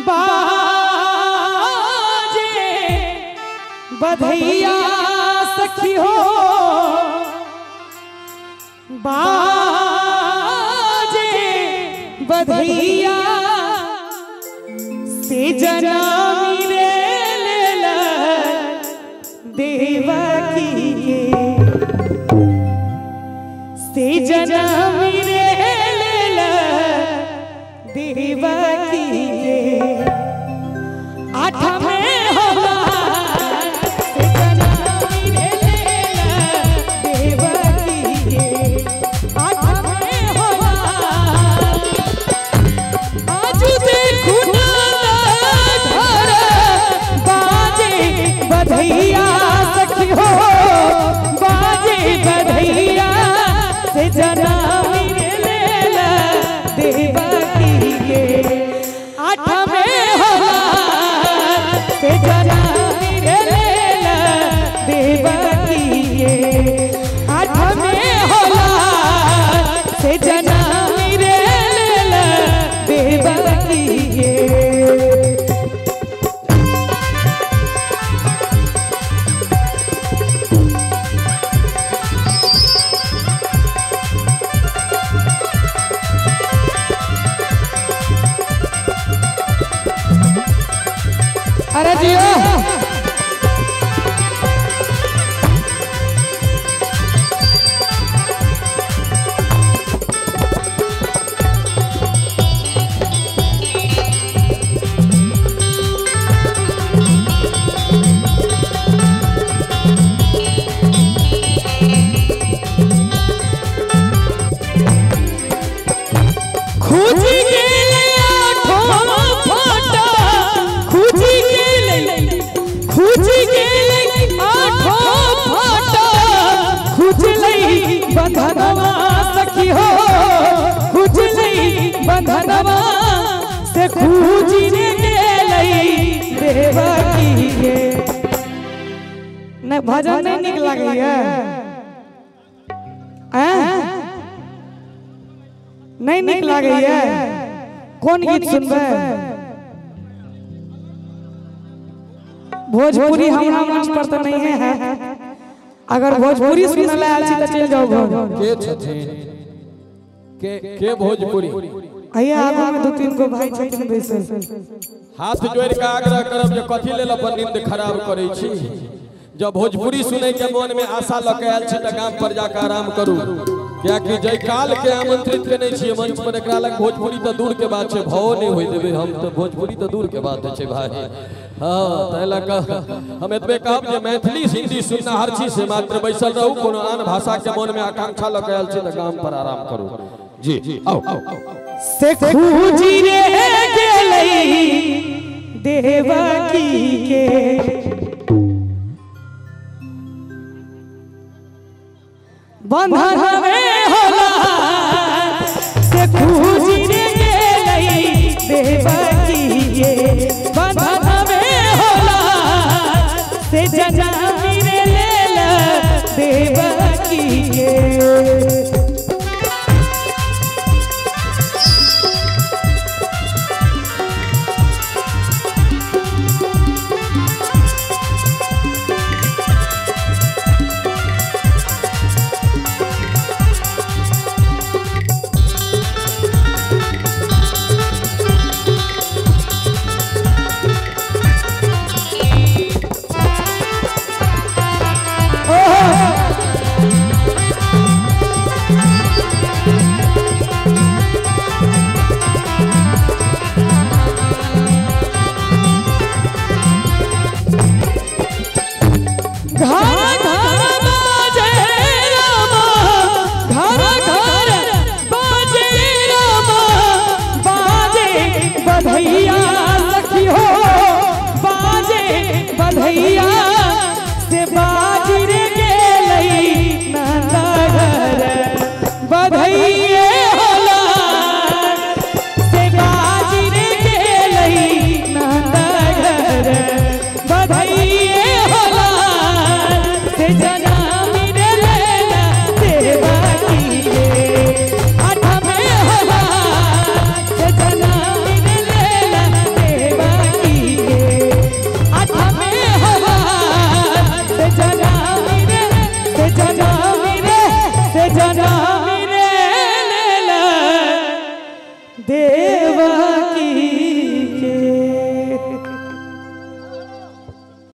बाजे बधैया सखी हो बाजे बधैया से जनमी रे लेला देवकी के से जनमी रे लेला देवकी के आठ में होला से जनमी रे लेला देवकी के आठ में होला आज देखू बधैया सखी हो बाजे बधैया से जनमी लेला देवकी के आठ में होला से जनमी लेला देवकी के आठ में होला से जनमी लेला देवकी के अरे जियो खुजी गेले आठो फाटा खुजी गेले आठो फाटा खुजलई बंधनवा सखी हो खुजलई बंधनवा से खुजी रे गेलई देवकी के न भजन नहीं निक लागैया नहीं निक लागैया कौन गीत सुनबे भोजपुरी हमरा मंच पर तो नहीं है अगर भोजपुरी सुनने ला आयल छी त चल जाओ घर के छथिन के भोजपुरी आइए आगू में दो तीन को भाई छथिन बैसल हाथ जोड़ के आग्रह करब जे कथि लेल अपन नींद खराब करै छी जब भोजपुरी सुनै के मन में आशा ल के आयल छी त गाम पर जाकर आराम करू क्या कि जय काल के आमंत्रित के नहीं छिए मंच पर एकरा लग भोजपुरी तो दूर के बात छे भाव नहीं होय देबे हम तो भोजपुरी तो दूर के बात छे भाई हां तैला का हम एतबे कहब जे मैथिली हिंदी सुनना हर चीज से मात्र बैसल रहू कोनो आन भाषा के मन में आकांक्षा ल के आयल छी त गाम पर आराम करू जी आओ से खूजी रे गेलई देवकी के बंधा